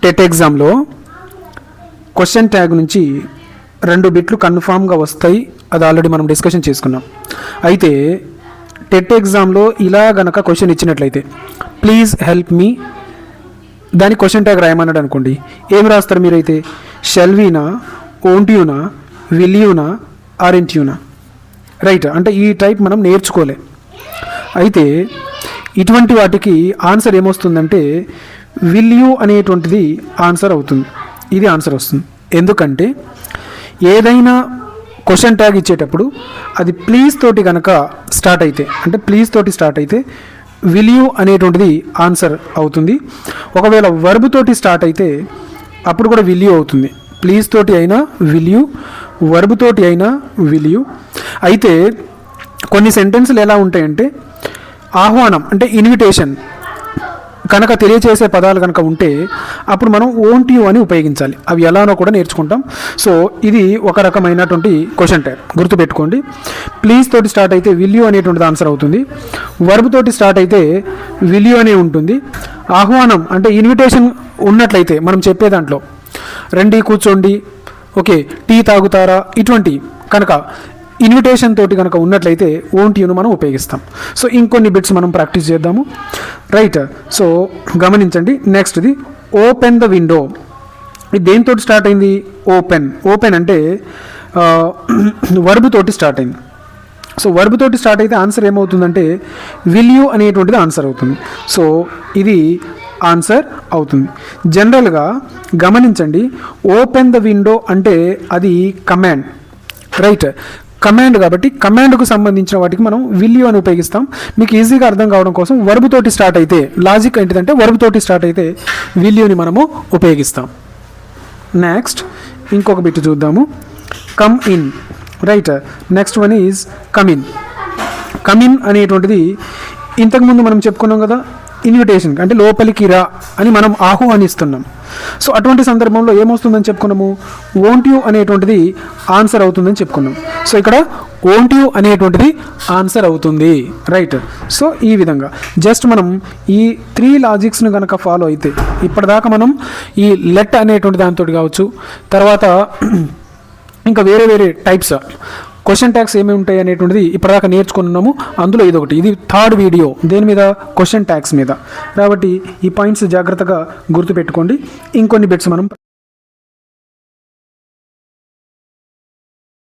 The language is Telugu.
టెట్ ఎగ్జామ్లో క్వశ్చన్ ట్యాగ్ నుంచి 2 బిట్లు కన్ఫామ్గా వస్తాయి. అది ఆల్రెడీ మనం డిస్కషన్ చేసుకున్నాం. అయితే టెట్ ఎగ్జామ్లో ఇలా గనక క్వశ్చన్ ఇచ్చినట్లయితే ప్లీజ్ హెల్ప్ మీ దాని క్వశ్చన్ ట్యాగ్ రాయమన్నాడు అనుకోండి, ఏం రాస్తారు మీరైతే? షెల్ వీనా, ఓంట్ యూనా, విల్ యూనా, ఆరెంట్ యూనా? రైట్. అంటే ఈ టైప్ మనం నేర్చుకోలే. అయితే ఇటువంటి వాటికి ఆన్సర్ ఏమొస్తుందంటే విల్ యూ అనేటువంటిది ఆన్సర్ అవుతుంది. ఇది ఆన్సర్ వస్తుంది. ఎందుకంటే ఏదైనా క్వశ్చన్ ట్యాగ్ ఇచ్చేటప్పుడు అది ప్లీజ్ తోటి కనుక స్టార్ట్ అయితే, అంటే ప్లీజ్ తోటి స్టార్ట్ అయితే విల్ యూ అనేటువంటిది ఆన్సర్ అవుతుంది. ఒకవేళ వర్బ్ తోటి స్టార్ట్ అయితే అప్పుడు కూడా విల్ యూ అవుతుంది. ప్లీజ్ తోటి అయినా విల్ యూ, వర్బ్ తోటి అయినా విల్ యూ. అయితే కొన్ని సెంటెన్సులు ఎలా ఉంటాయంటే ఆహ్వానం అంటే ఇన్విటేషన్ కనుక తెలియచేసే పదాలు కనుక ఉంటే అప్పుడు మనం ఓంట్ యూ అని ఉపయోగించాలి. అవి ఎలానో కూడా నేర్చుకుంటాం. సో ఇది ఒక రకమైనటువంటి క్వశ్చన్ ట్యాగ్, గుర్తుపెట్టుకోండి. ప్లీజ్ తోటి స్టార్ట్ అయితే విల్ యూ అనేటువంటిది ఆన్సర్ అవుతుంది. వర్బ్ తోటి స్టార్ట్ అయితే విల్ యూ అనే ఉంటుంది. ఆహ్వానం అంటే ఇన్విటేషన్ ఉన్నట్లయితే మనం చెప్పే దాంట్లో రండి, కూర్చోండి, ఓకే, టీ తాగుతారా, ఇటువంటి కనుక ఇన్విటేషన్ తోటి కనుక ఉన్నట్లయితే ఓంట్ యూను మనం ఉపయోగిస్తాం. సో ఇంకొన్ని బిట్స్ మనం ప్రాక్టీస్ చేద్దాము. రైట్. సో గమనించండి. నెక్స్ట్ది ఓపెన్ ద విండో. ఇది దేనితో స్టార్ట్ అయింది? ఓపెన్. ఓపెన్ అంటే వర్బ్ తోటి స్టార్ట్ అయింది. సో వర్బ్ తోటి స్టార్ట్ అయితే ఆన్సర్ ఏమవుతుందంటే విల్ యూ అనేటువంటిది ఆన్సర్ అవుతుంది. సో ఇది ఆన్సర్ అవుతుంది. జనరల్గా గమనించండి, ఓపెన్ ద విండో అంటే అది కమాండ్. రైట్. కమాండ్ కాబట్టి కమాండ్కు సంబంధించిన వాటికి మనం విల్ యూ అని ఉపయోగిస్తాం. మీకు ఈజీగా అర్థం కావడం కోసం వర్బ్ తోటి స్టార్ట్ అయితే లాజిక్ ఏంటిదంటే వర్బ్ తోటి స్టార్ట్ అయితే విల్ యూని మనము ఉపయోగిస్తాం. నెక్స్ట్ ఇంకొక బిట్ చూద్దాము. Come in. Right. Next one is come in. Come in అనేటువంటిది ఇంతకుముందు మనం చెప్పుకున్నాం కదా, ఇన్విటేషన్ అంటే లోపలికి రా అని మనం ఆహ్వానిస్తున్నాం. సో అటువంటి సందర్భంలో ఏమొస్తుందని చెప్పుకున్నాము? ఓంట్ యూ అనేటువంటిది ఆన్సర్ అవుతుందని చెప్పుకున్నాం. సో ఇక్కడ ఓంట్ యూ అనేటువంటిది ఆన్సర్ అవుతుంది. రైట్. సో ఈ విధంగా జస్ట్ మనం ఈ 3 లాజిక్స్ను కనుక ఫాలో అయితే ఇప్పటిదాకా మనం ఈ లెట్ అనేటువంటి దాంతో కావచ్చు, తర్వాత ఇంకా వేరే వేరే టైప్స్ క్వశ్చన్ ట్యాగ్స్ ఏమి ఉంటాయి అనేటువంటిది ఇప్పటిదాకా నేర్చుకున్నాము. అందులో ఇదొకటి. ఇది 3rd వీడియో దేని మీద? క్వశ్చన్ ట్యాగ్స్ మీద. కాబట్టి ఈ పాయింట్స్ జాగ్రత్తగా గుర్తుపెట్టుకోండి. ఇంకొన్ని బిట్స్ మనం